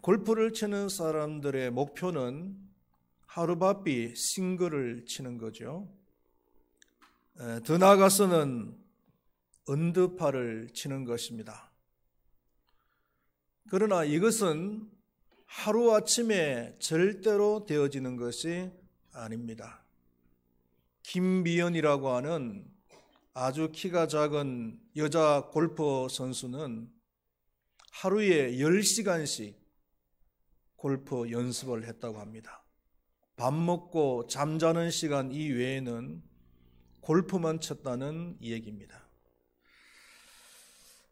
골프를 치는 사람들의 목표는 하루바삐 싱글을 치는 거죠. 더 나아가서는 언더파를 치는 것입니다. 그러나 이것은 하루아침에 절대로 되어지는 것이 아닙니다. 김미연이라고 하는 아주 키가 작은 여자 골프 선수는 하루에 10시간씩 골프 연습을 했다고 합니다. 밥 먹고 잠자는 시간 이외에는 골프만 쳤다는 얘기입니다.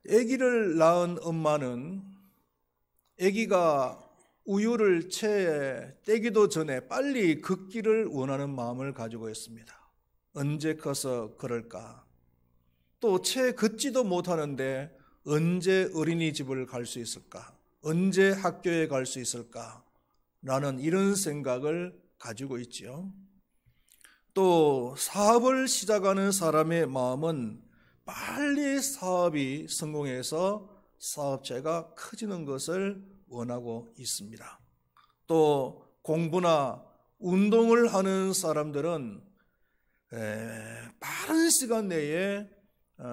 아기를 낳은 엄마는 아기가 우유를 채 떼기도 전에 빨리 걷기를 원하는 마음을 가지고 있습니다. 언제 커서 그럴까? 또 채 걷지도 못하는데 언제 어린이집을 갈 수 있을까? 언제 학교에 갈 수 있을까? 라는 이런 생각을 가지고 있지요. 또 사업을 시작하는 사람의 마음은 빨리 사업이 성공해서 사업체가 커지는 것을 원하고 있습니다. 또 공부나 운동을 하는 사람들은 빠른 시간 내에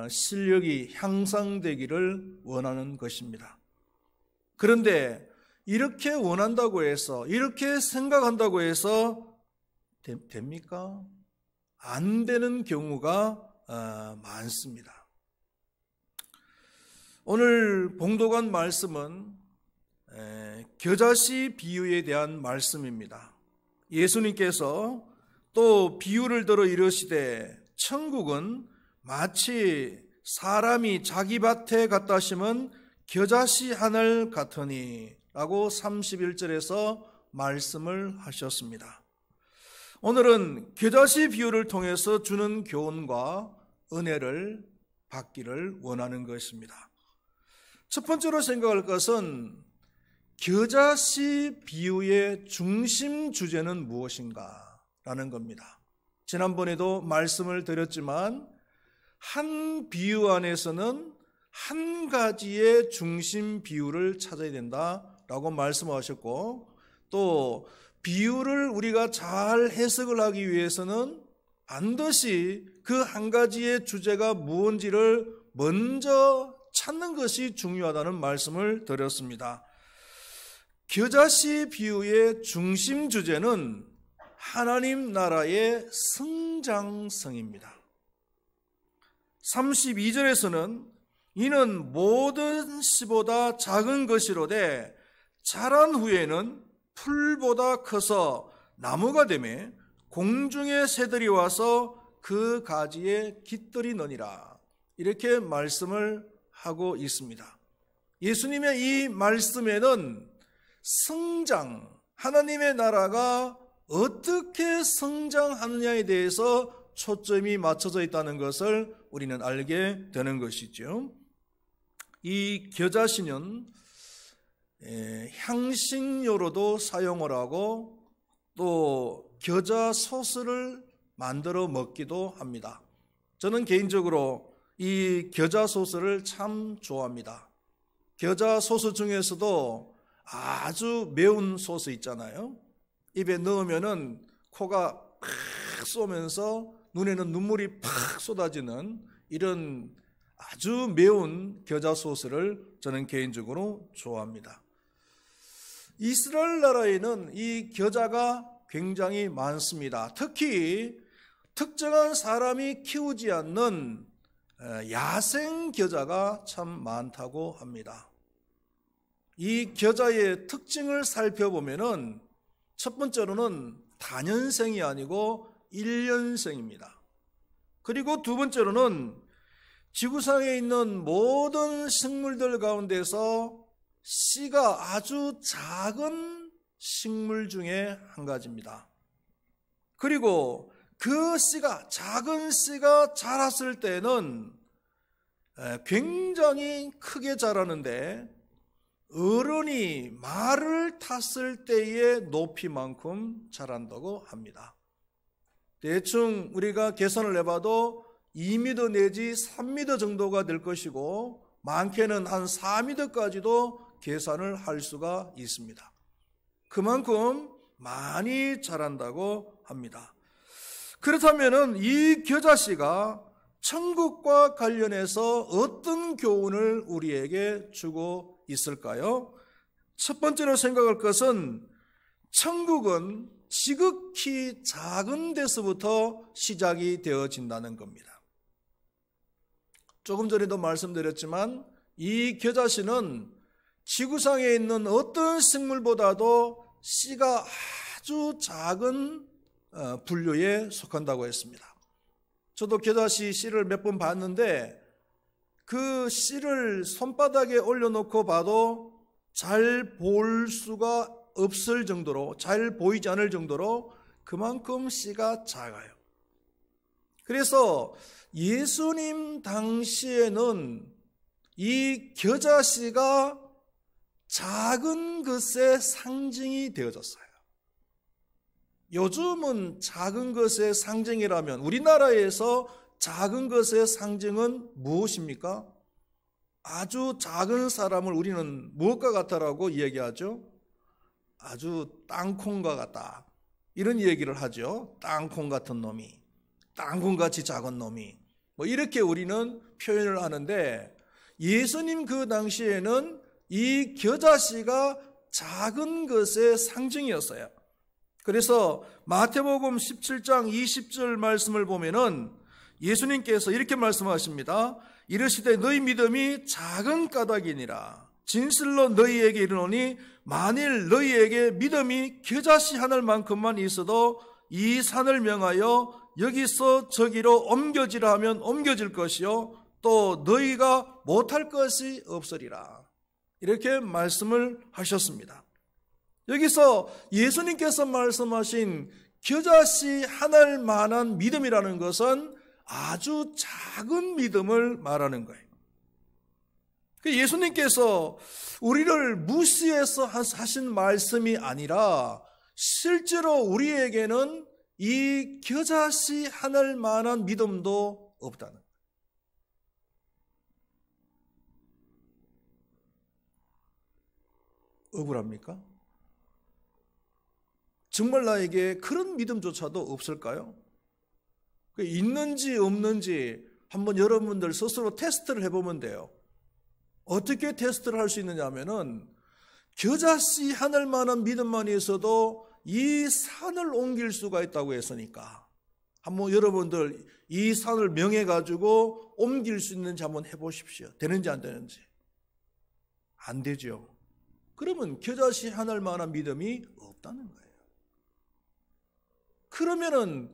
실력이 향상되기를 원하는 것입니다. 그런데 이렇게 원한다고 해서, 이렇게 생각한다고 해서 됩니까? 안 되는 경우가 많습니다. 오늘 봉독한 말씀은 겨자씨 비유에 대한 말씀입니다. 예수님께서 또 비유를 들어 이르시되 천국은 마치 사람이 자기 밭에 갖다 심은 겨자씨 하늘 같으니 라고 31절에서 말씀을 하셨습니다. 오늘은 겨자씨 비유를 통해서 주는 교훈과 은혜를 받기를 원하는 것입니다. 첫 번째로 생각할 것은 겨자씨 비유의 중심 주제는 무엇인가 라는 겁니다. 지난번에도 말씀을 드렸지만 한 비유 안에서는 한 가지의 중심 비유를 찾아야 된다라고 말씀하셨고, 또 비유를 우리가 잘 해석을 하기 위해서는 반드시 그 한 가지의 주제가 무엇인지를 먼저 찾는 것이 중요하다는 말씀을 드렸습니다. 겨자씨 비유의 중심 주제는 하나님 나라의 성장성입니다. 32절에서는 이는 모든 씨보다 작은 것이로되 자란 후에는 풀보다 커서 나무가 되매 공중의 새들이 와서 그 가지에 깃들이느니라, 이렇게 말씀을 하고 있습니다. 예수님의 이 말씀에는 성장, 하나님의 나라가 어떻게 성장하느냐에 대해서 초점이 맞춰져 있다는 것을 우리는 알게 되는 것이죠. 이 겨자씨는 향신료로도 사용을 하고 또 겨자 소스를 만들어 먹기도 합니다. 저는 개인적으로 이 겨자 소스를 참 좋아합니다. 겨자 소스 중에서도 아주 매운 소스 있잖아요. 입에 넣으면은 코가 팍 쏘면서 눈에는 눈물이 팍 쏟아지는 이런 아주 매운 겨자 소스를 저는 개인적으로 좋아합니다. 이스라엘 나라에는 이 겨자가 굉장히 많습니다. 특히 특정한 사람이 키우지 않는 야생 겨자가 참 많다고 합니다. 이 겨자의 특징을 살펴보면은 첫 번째로는 다년생이 아니고 1년생입니다. 그리고 두 번째로는 지구상에 있는 모든 식물들 가운데서 씨가 아주 작은 식물 중에 한 가지입니다. 그리고 그 씨가, 작은 씨가 자랐을 때는 굉장히 크게 자라는데 어른이 말을 탔을 때의 높이만큼 자란다고 합니다. 대충 우리가 계산을 해봐도 2m 내지 3m 정도가 될 것이고 많게는 한 4m까지도 계산을 할 수가 있습니다. 그만큼 많이 자란다고 합니다. 그렇다면 이 겨자씨가 천국과 관련해서 어떤 교훈을 우리에게 주고 있을까요? 첫 번째로 생각할 것은 천국은 지극히 작은 데서부터 시작이 되어진다는 겁니다. 조금 전에도 말씀드렸지만 이 겨자씨는 지구상에 있는 어떤 식물보다도 씨가 아주 작은 분류에 속한다고 했습니다. 저도 겨자씨 씨를 몇 번 봤는데 그 씨를 손바닥에 올려놓고 봐도 잘 볼 수가 없을 정도로, 잘 보이지 않을 정도로 그만큼 씨가 작아요. 그래서 예수님 당시에는 이 겨자씨가 작은 것의 상징이 되어졌어요. 요즘은 작은 것의 상징이라면 우리나라에서 작은 것의 상징은 무엇입니까? 아주 작은 사람을 우리는 무엇과 같다라고 이야기하죠? 아주 땅콩과 같다, 이런 얘기를 하죠. 땅콩 같은 놈이, 땅콩같이 작은 놈이, 이렇게 우리는 표현을 하는데, 예수님 그 당시에는 이 겨자씨가 작은 것의 상징이었어요. 그래서 마태복음 17장 20절 말씀을 보면은 예수님께서 이렇게 말씀하십니다. 이르시되 너희 믿음이 작은 까닭이니라. 진실로 너희에게 이르노니 만일 너희에게 믿음이 겨자씨 하늘만큼만 있어도 이 산을 명하여 여기서 저기로 옮겨지라 하면 옮겨질 것이요 또 너희가 못할 것이 없으리라. 이렇게 말씀을 하셨습니다. 여기서 예수님께서 말씀하신 겨자씨 하늘만한 믿음이라는 것은 아주 작은 믿음을 말하는 거예요. 예수님께서 우리를 무시해서 하신 말씀이 아니라 실제로 우리에게는 이 겨자씨 하늘만한 믿음도 없다는 거예요. 억울합니까? 정말 나에게 그런 믿음조차도 없을까요? 있는지 없는지 한번 여러분들 스스로 테스트를 해보면 돼요. 어떻게 테스트를 할 수 있느냐 하면은 겨자씨 하늘만한 믿음만 있어도 이 산을 옮길 수가 있다고 했으니까 한번 여러분들 이 산을 명해가지고 옮길 수 있는지 한번 해보십시오. 되는지 안 되는지. 안 되죠. 그러면 겨자씨 하늘만한 믿음이 없다는 거예요. 그러면은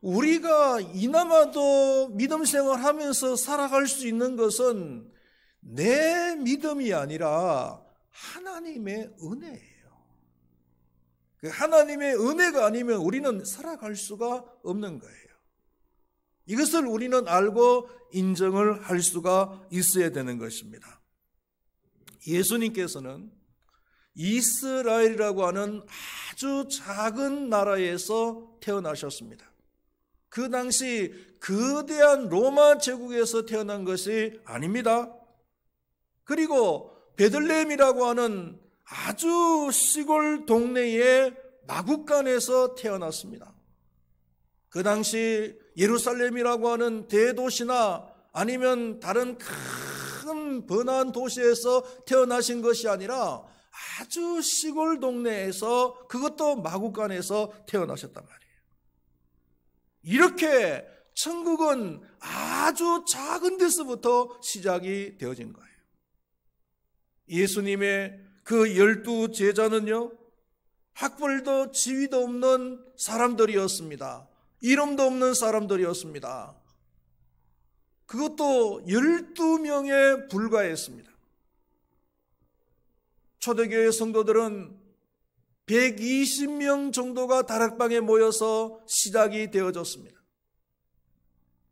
우리가 이나마도 믿음 생활하면서 살아갈 수 있는 것은 내 믿음이 아니라 하나님의 은혜예요. 그 하나님의 은혜가 아니면 우리는 살아갈 수가 없는 거예요. 이것을 우리는 알고 인정을 할 수가 있어야 되는 것입니다. 예수님께서는 이스라엘이라고 하는 아주 작은 나라에서 태어나셨습니다. 그 당시 거대한 로마 제국에서 태어난 것이 아닙니다. 그리고 베들레헴이라고 하는 아주 시골 동네의 마구간에서 태어났습니다. 그 당시 예루살렘이라고 하는 대도시나 아니면 다른 큰 번화한 도시에서 태어나신 것이 아니라 아주 시골 동네에서, 그것도 마구간에서 태어나셨단 말이에요. 이렇게 천국은 아주 작은 데서부터 시작이 되어진 거예요. 예수님의 그 12 제자는요, 학벌도 지위도 없는 사람들이었습니다. 이름도 없는 사람들이었습니다. 그것도 12명에 불과했습니다. 초대교회 성도들은 120명 정도가 다락방에 모여서 시작이 되어졌습니다.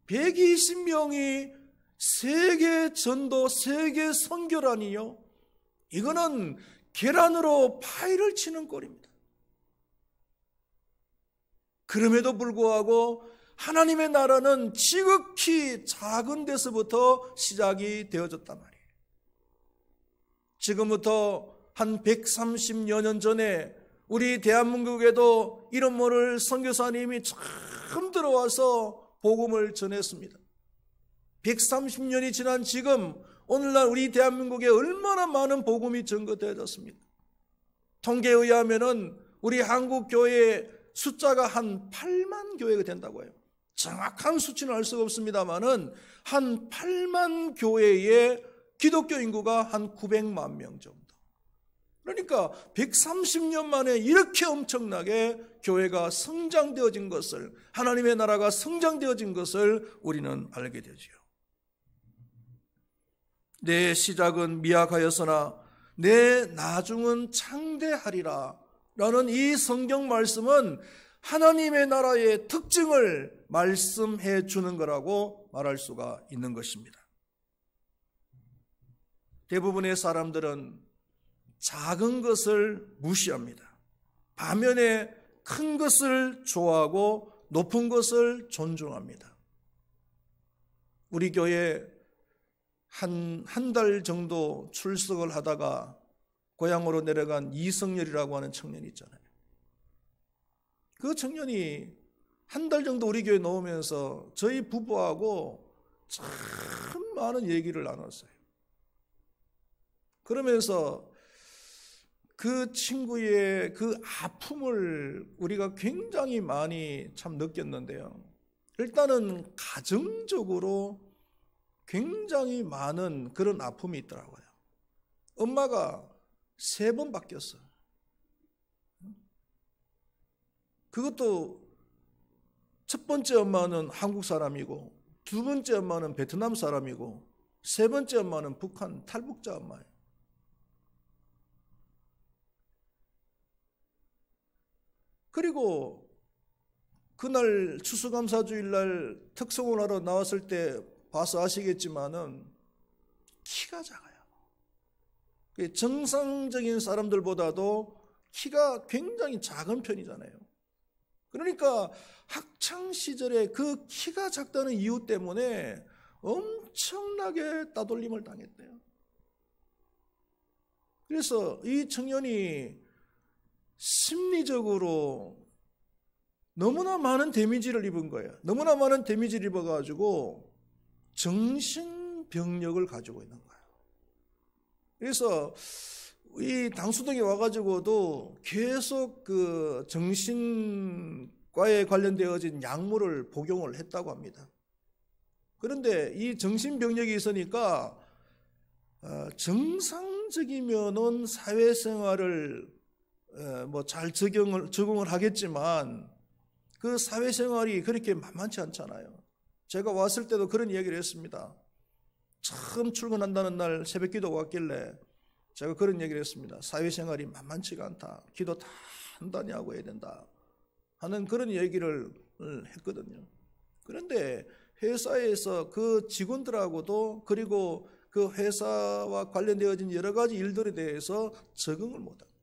120명이 세계 전도, 세계 선교라니요, 이거는 계란으로 파이를 치는 꼴입니다. 그럼에도 불구하고 하나님의 나라는 지극히 작은 데서부터 시작이 되어졌단 말이에요. 지금부터 한 130여 년 전에 우리 대한민국에도 이름 모를 선교사님이 처음 들어와서 복음을 전했습니다. 130년이 지난 지금 오늘날 우리 대한민국에 얼마나 많은 복음이 전거되어졌습니까? 통계에 의하면은 우리 한국 교회의 숫자가 한 8만 교회가 된다고 해요. 정확한 수치는 알 수가 없습니다만은 한 8만 교회의 기독교 인구가 한 900만 명 정도. 그러니까 130년 만에 이렇게 엄청나게 교회가 성장되어진 것을, 하나님의 나라가 성장되어진 것을 우리는 알게 되지요. 내 시작은 미약하였으나 내 나중은 창대하리라 라는 이 성경 말씀은 하나님의 나라의 특징을 말씀해 주는 거라고 말할 수가 있는 것입니다. 대부분의 사람들은 작은 것을 무시합니다. 반면에 큰 것을 좋아하고 높은 것을 존중합니다. 우리 교회 한 달 정도 출석을 하다가 고향으로 내려간 이성열이라고 하는 청년이 있잖아요. 그 청년이 한 달 정도 우리 교회에 놓으면서 저희 부부하고 참 많은 얘기를 나눴어요. 그러면서 그 친구의 그 아픔을 우리가 굉장히 많이 참 느꼈는데요. 일단은 가정적으로 굉장히 많은 그런 아픔이 있더라고요. 엄마가 3번 바뀌었어요. 그것도 첫 번째 엄마는 한국 사람이고, 두 번째 엄마는 베트남 사람이고, 세 번째 엄마는 북한 탈북자 엄마예요. 그리고 그날 추수감사주일날 특송을 하러 나왔을 때 봐서 아시겠지만은 키가 작아요. 정상적인 사람들보다도 키가 굉장히 작은 편이잖아요. 그러니까 학창시절에 그 키가 작다는 이유 때문에 엄청나게 따돌림을 당했대요. 그래서 이 청년이 심리적으로 너무나 많은 데미지를 입은 거예요. 너무나 많은 데미지를 입어가지고 정신병력을 가지고 있는 거예요. 그래서 이 당수동에 와가지고도 계속 그 정신과에 관련되어진 약물을 복용을 했다고 합니다. 그런데 이 정신병력이 있으니까 정상적이면은 사회생활을 뭐 잘 적응을 하겠지만 그 사회생활이 그렇게 만만치 않잖아요. 제가 왔을 때도 그런 이야기를 했습니다. 처음 출근한다는 날 새벽 기도 왔길래 제가 그런 얘기를 했습니다. 사회생활이 만만치가 않다. 기도 다 한다니 하고 해야 된다 하는 그런 얘기를 했거든요. 그런데 회사에서 그 직원들하고도 그리고 그 회사와 관련되어진 여러 가지 일들에 대해서 적응을 못합니다.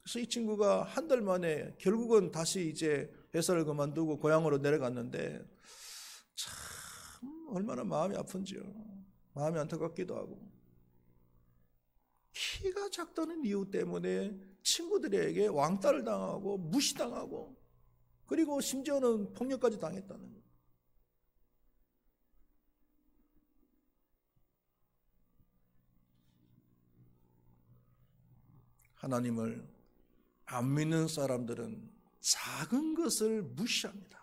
그래서 이 친구가 한 달 만에 결국은 다시 이제 회사를 그만두고 고향으로 내려갔는데 참 얼마나 마음이 아픈지요. 마음이 안타깝기도 하고. 키가 작다는 이유 때문에 친구들에게 왕따를 당하고 무시당하고 그리고 심지어는 폭력까지 당했다는 거예요. 하나님을 안 믿는 사람들은 작은 것을 무시합니다.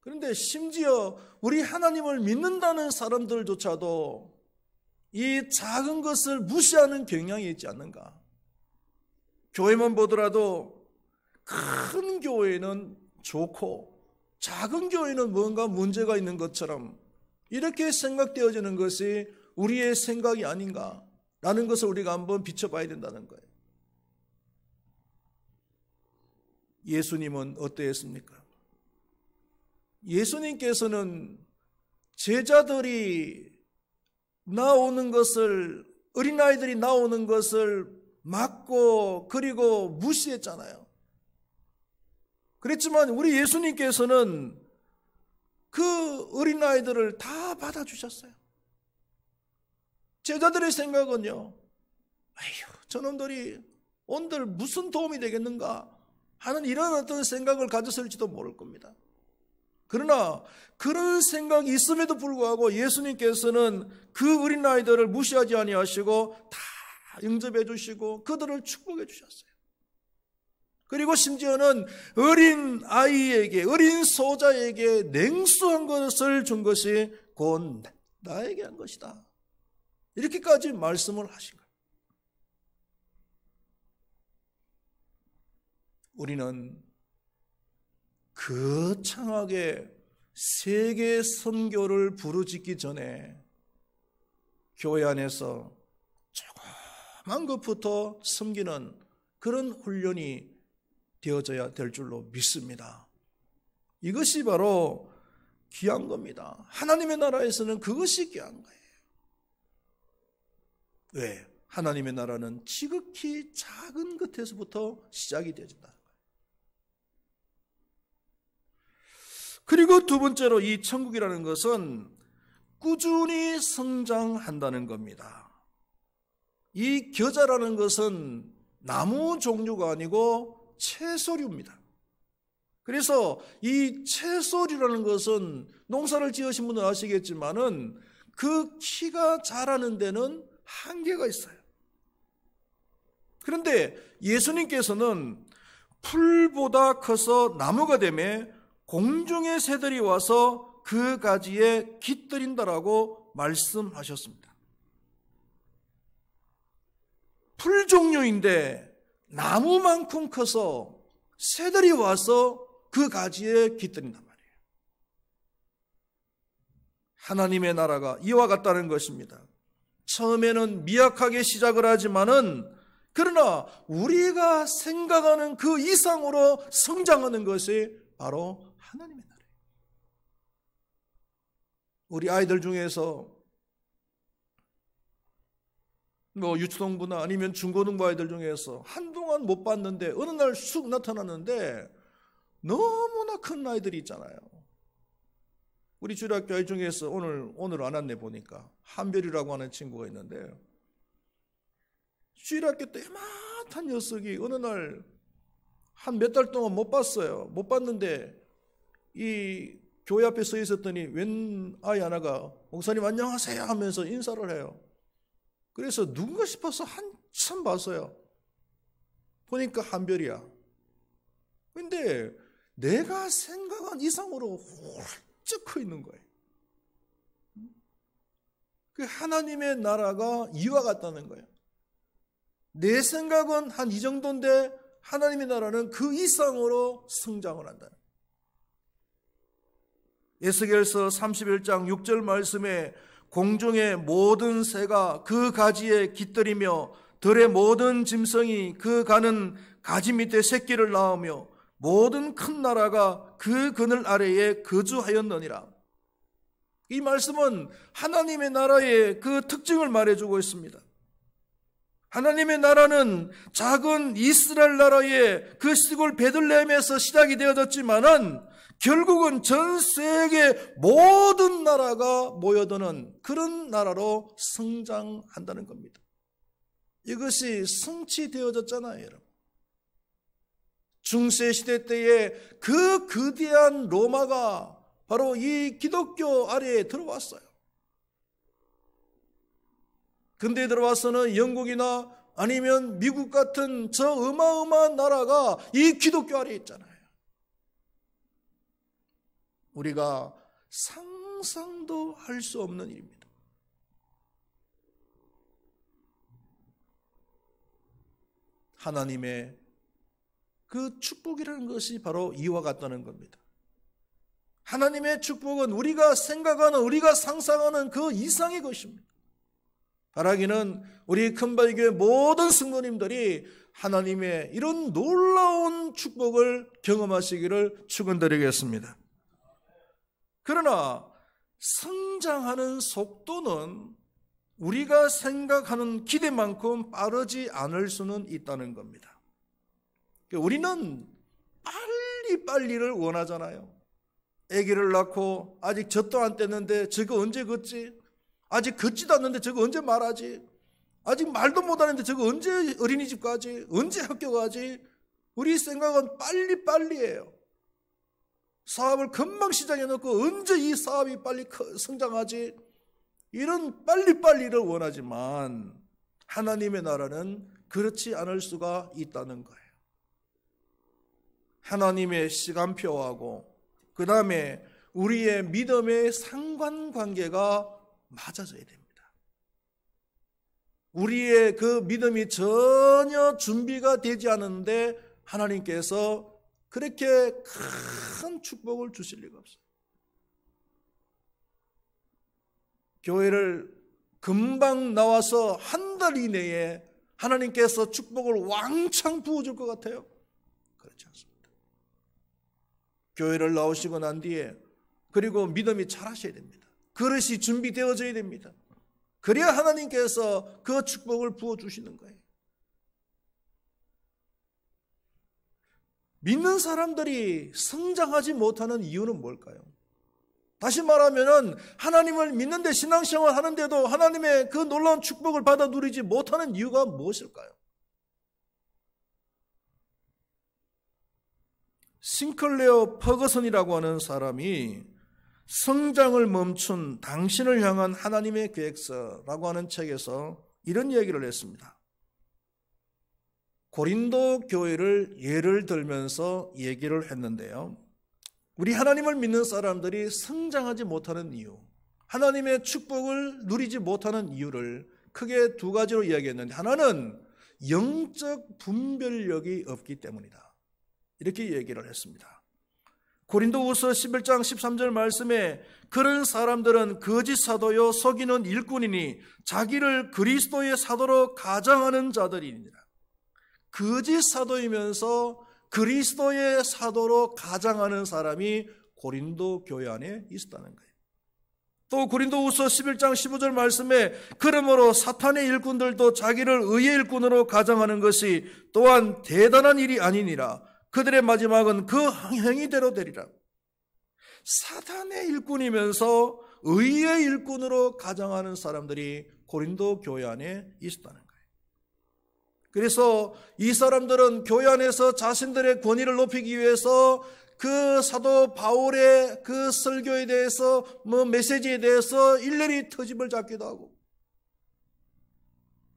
그런데 심지어 우리 하나님을 믿는다는 사람들조차도 이 작은 것을 무시하는 경향이 있지 않는가? 교회만 보더라도 큰 교회는 좋고 작은 교회는 뭔가 문제가 있는 것처럼 이렇게 생각되어지는 것이 우리의 생각이 아닌가라는 것을 우리가 한번 비춰봐야 된다는 거예요. 예수님은 어떠했습니까? 예수님께서는 제자들이 나오는 것을, 어린아이들이 나오는 것을 막고 그리고 무시했잖아요. 그랬지만 우리 예수님께서는 그 어린아이들을 다 받아주셨어요. 제자들의 생각은요, 아휴, 저놈들이 온들 무슨 도움이 되겠는가 하는 이런 어떤 생각을 가졌을지도 모를 겁니다. 그러나 그런 생각이 있음에도 불구하고 예수님께서는 그 어린아이들을 무시하지 아니하시고 다 영접해 주시고 그들을 축복해 주셨어요. 그리고 심지어는 어린 아이에게, 어린 소자에게 냉수한 것을 준 것이 곧 나에게 한 것이다. 이렇게까지 말씀을 하신 거예요. 우리는 거창하게 세계 선교를 부르짖기 전에 교회 안에서 조그만 것부터 섬기는 그런 훈련이 되어져야 될 줄로 믿습니다. 이것이 바로 귀한 겁니다. 하나님의 나라에서는 그것이 귀한 거예요. 왜? 하나님의 나라는 지극히 작은 것에서부터 시작이 되어진다는 거예요. 그리고 두 번째로 이 천국이라는 것은 꾸준히 성장한다는 겁니다. 이 겨자라는 것은 나무 종류가 아니고 채소류입니다. 그래서 이 채소류라는 것은 농사를 지으신 분은 아시겠지만은 그 키가 자라는 데는 한계가 있어요. 그런데 예수님께서는 풀보다 커서 나무가 되며 공중의 새들이 와서 그 가지에 깃들인다라고 말씀하셨습니다. 풀 종류인데 나무만큼 커서 새들이 와서 그 가지에 깃들인단 말이에요. 하나님의 나라가 이와 같다는 것입니다. 처음에는 미약하게 시작을 하지만은 그러나 우리가 생각하는 그 이상으로 성장하는 것이 바로 하나님의 나라예요. 우리 아이들 중에서 유초등부나 아니면 중고등부 아이들 중에서 한동안 못 봤는데 어느 날 쑥 나타났는데 너무나 큰 아이들이 있잖아요. 우리 주일학교 아이 중에서 오늘 안 왔네 보니까 한별이라고 하는 친구가 있는데 주일학교 때 요만한 녀석이 어느 날 한 몇 달 동안 못 봤어요. 못 봤는데 이 교회 앞에 서 있었더니 웬 아이 하나가 목사님 안녕하세요 하면서 인사를 해요. 그래서 누군가 싶어서 한참 봤어요. 보니까 한별이야. 근데 내가 생각한 이상으로 활짝 커 있는 거예요. 그 하나님의 나라가 이와 같다는 거예요. 내 생각은 한 이 정도인데 하나님의 나라는 그 이상으로 성장을 한다는 거예요. 에스겔서 31장 6절 말씀에 공중의 모든 새가 그 가지에 깃들이며 들의 모든 짐승이 그 가는 가지 밑에 새끼를 낳으며 모든 큰 나라가 그 그늘 아래에 거주하였느니라. 이 말씀은 하나님의 나라의 그 특징을 말해주고 있습니다. 하나님의 나라는 작은 이스라엘 나라의 그 시골 베들레헴에서 시작이 되어졌지만은 결국은 전 세계 모든 나라가 모여드는 그런 나라로 성장한다는 겁니다. 이것이 성취되어졌잖아요, 여러분. 중세시대 때에 그 거대한 로마가 바로 이 기독교 아래에 들어왔어요. 근대에 들어와서는 영국이나 아니면 미국 같은 저 어마어마한 나라가 이 기독교 아래에 있잖아요. 우리가 상상도 할 수 없는 일입니다. 하나님의 그 축복이라는 것이 바로 이와 같다는 겁니다. 하나님의 축복은 우리가 생각하는, 우리가 상상하는 그 이상의 것입니다. 바라기는 우리 큰바위교회 모든 성도님들이 하나님의 이런 놀라운 축복을 경험하시기를 축원드리겠습니다. 그러나 성장하는 속도는 우리가 생각하는 기대만큼 빠르지 않을 수는 있다는 겁니다. 우리는 빨리빨리를 원하잖아요. 아기를 낳고 아직 젖도 안 뗐는데 저거 언제 걷지? 아직 걷지도 않는데 저거 언제 말하지? 아직 말도 못하는데 저거 언제 어린이집 가지? 언제 학교 가지? 우리 생각은 빨리빨리예요. 사업을 금방 시작해놓고 언제 이 사업이 빨리 성장하지? 이런 빨리빨리를 원하지만 하나님의 나라는 그렇지 않을 수가 있다는 거예요. 하나님의 시간표하고 그 다음에 우리의 믿음의 상관관계가 맞아져야 됩니다. 우리의 그 믿음이 전혀 준비가 되지 않은데 하나님께서 그렇게 큰 축복을 주실 리가 없어요. 교회를 금방 나와서 한 달 이내에 하나님께서 축복을 왕창 부어줄 것 같아요? 그렇지 않습니다. 교회를 나오시고 난 뒤에 그리고 믿음이 자라셔야 됩니다. 그릇이 준비되어져야 됩니다. 그래야 하나님께서 그 축복을 부어주시는 거예요. 믿는 사람들이 성장하지 못하는 이유는 뭘까요? 다시 말하면 하나님을 믿는데 신앙생활 하는데도 하나님의 그 놀라운 축복을 받아 누리지 못하는 이유가 무엇일까요? 싱클레어 퍼거슨이라고 하는 사람이 성장을 멈춘 당신을 향한 하나님의 계획서라고 하는 책에서 이런 얘기를 했습니다. 고린도 교회를 예를 들면서 얘기를 했는데요. 우리 하나님을 믿는 사람들이 성장하지 못하는 이유, 하나님의 축복을 누리지 못하는 이유를 크게 두 가지로 이야기했는데, 하나는 영적 분별력이 없기 때문이다. 이렇게 얘기를 했습니다. 고린도후서 11장 13절 말씀에 그런 사람들은 거짓 사도요 속이는 일꾼이니 자기를 그리스도의 사도로 가장하는 자들이니라. 거짓 사도이면서 그리스도의 사도로 가장하는 사람이 고린도 교회 안에 있었다는 거예요. 또 고린도후서 11장 15절 말씀에 그러므로 사탄의 일꾼들도 자기를 의의 일꾼으로 가장하는 것이 또한 대단한 일이 아니니라. 그들의 마지막은 그 행위대로 되리라. 사탄의 일꾼이면서 의의 일꾼으로 가장하는 사람들이 고린도 교회 안에 있었다는 거예요. 그래서 이 사람들은 교회 안에서 자신들의 권위를 높이기 위해서 그 사도 바울의 그 설교에 대해서 메시지에 대해서 일일이 터집을 잡기도 하고,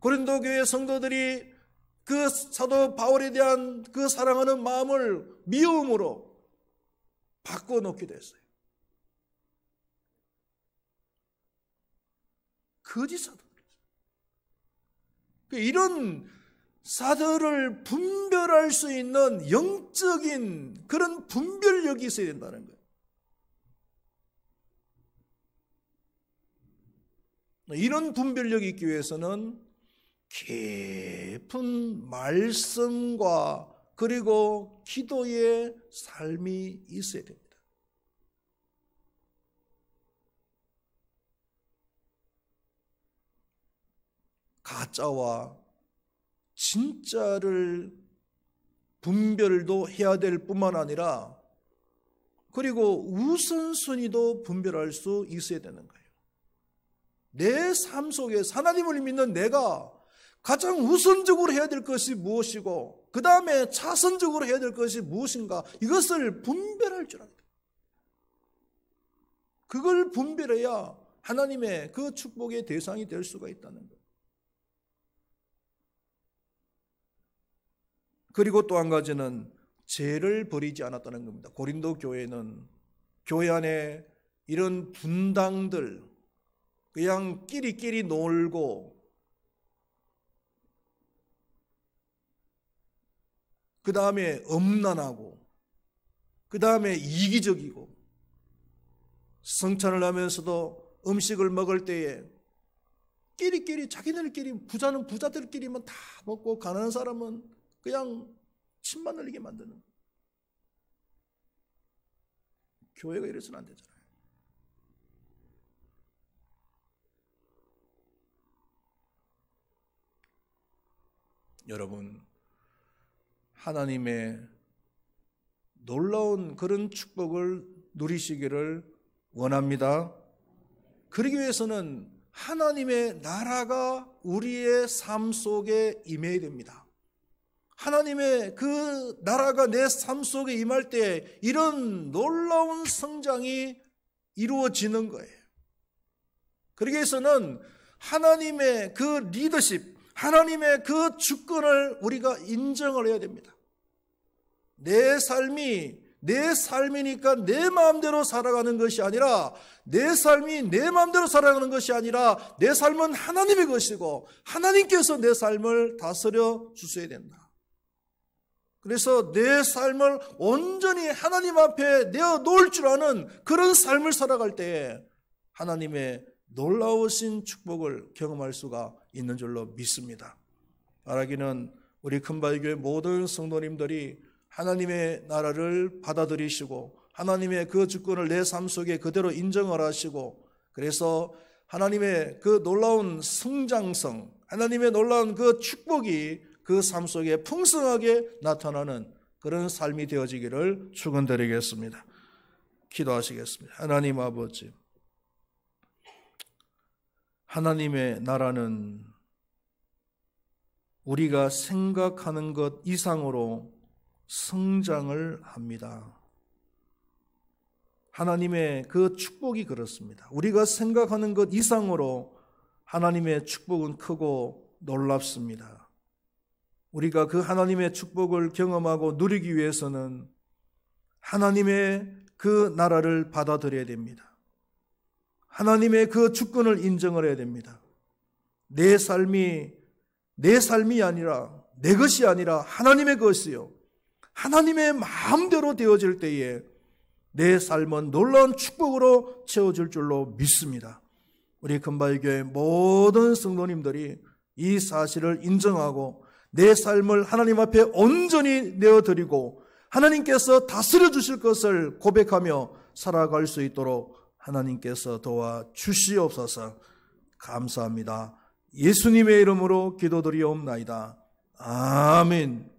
고린도 교회 성도들이 그 사도 바울에 대한 그 사랑하는 마음을 미움으로 바꿔놓기도 했어요. 거짓 사도. 이런 사도를 분별할 수 있는 영적인 그런 분별력이 있어야 된다는 거예요. 이런 분별력이 있기 위해서는 깊은 말씀과 그리고 기도의 삶이 있어야 됩니다. 가짜와 진짜를 분별도 해야 될 뿐만 아니라 그리고 우선순위도 분별할 수 있어야 되는 거예요. 내 삶 속에서 하나님을 믿는 내가 가장 우선적으로 해야 될 것이 무엇이고 그 다음에 차선적으로 해야 될 것이 무엇인가, 이것을 분별할 줄 알아야 돼요. 그걸 분별해야 하나님의 그 축복의 대상이 될 수가 있다는 거예요. 그리고 또 한 가지는 죄를 버리지 않았다는 겁니다. 고린도 교회는 교회 안에 이런 분당들, 그냥 끼리끼리 놀고 그 다음에 엄난하고 그 다음에 이기적이고 성찬을 하면서도 음식을 먹을 때에 끼리끼리 자기들끼리, 부자는 부자들끼리만 다 먹고 가난한 사람은 그냥 침만 흘리게 만드는, 교회가 이래서는 안 되잖아요. 여러분, 하나님의 놀라운 그런 축복을 누리시기를 원합니다. 그러기 위해서는 하나님의 나라가 우리의 삶 속에 임해야 됩니다. 하나님의 그 나라가 내 삶 속에 임할 때 이런 놀라운 성장이 이루어지는 거예요. 그러기 위해서는 하나님의 그 리더십, 하나님의 그 주권을 우리가 인정을 해야 됩니다. 내 삶이니까 내 마음대로 살아가는 것이 아니라, 내 삶이 내 마음대로 살아가는 것이 아니라 내 삶은 하나님의 것이고 하나님께서 내 삶을 다스려 주셔야 된다. 그래서 내 삶을 온전히 하나님 앞에 내어놓을 줄 아는 그런 삶을 살아갈 때에 하나님의 놀라우신 축복을 경험할 수가 있는 줄로 믿습니다. 바라기는 우리 큰바위교회 모든 성도님들이 하나님의 나라를 받아들이시고 하나님의 그 주권을 내 삶 속에 그대로 인정을 하시고, 그래서 하나님의 그 놀라운 성장성, 하나님의 놀라운 그 축복이 그 삶 속에 풍성하게 나타나는 그런 삶이 되어지기를 축원드리겠습니다. 기도하시겠습니다. 하나님 아버지, 하나님의 나라는 우리가 생각하는 것 이상으로 성장을 합니다. 하나님의 그 축복이 그렇습니다. 우리가 생각하는 것 이상으로 하나님의 축복은 크고 놀랍습니다. 우리가 그 하나님의 축복을 경험하고 누리기 위해서는 하나님의 그 나라를 받아들여야 됩니다. 하나님의 그 주권을 인정을 해야 됩니다. 내 삶이 아니라, 내 것이 아니라 하나님의 것이요, 하나님의 마음대로 되어질 때에 내 삶은 놀라운 축복으로 채워질 줄로 믿습니다. 우리 금바위교회 모든 성도님들이 이 사실을 인정하고 내 삶을 하나님 앞에 온전히 내어드리고 하나님께서 다스려 주실 것을 고백하며 살아갈 수 있도록 하나님께서 도와주시옵소서. 감사합니다. 예수님의 이름으로 기도드리옵나이다. 아멘.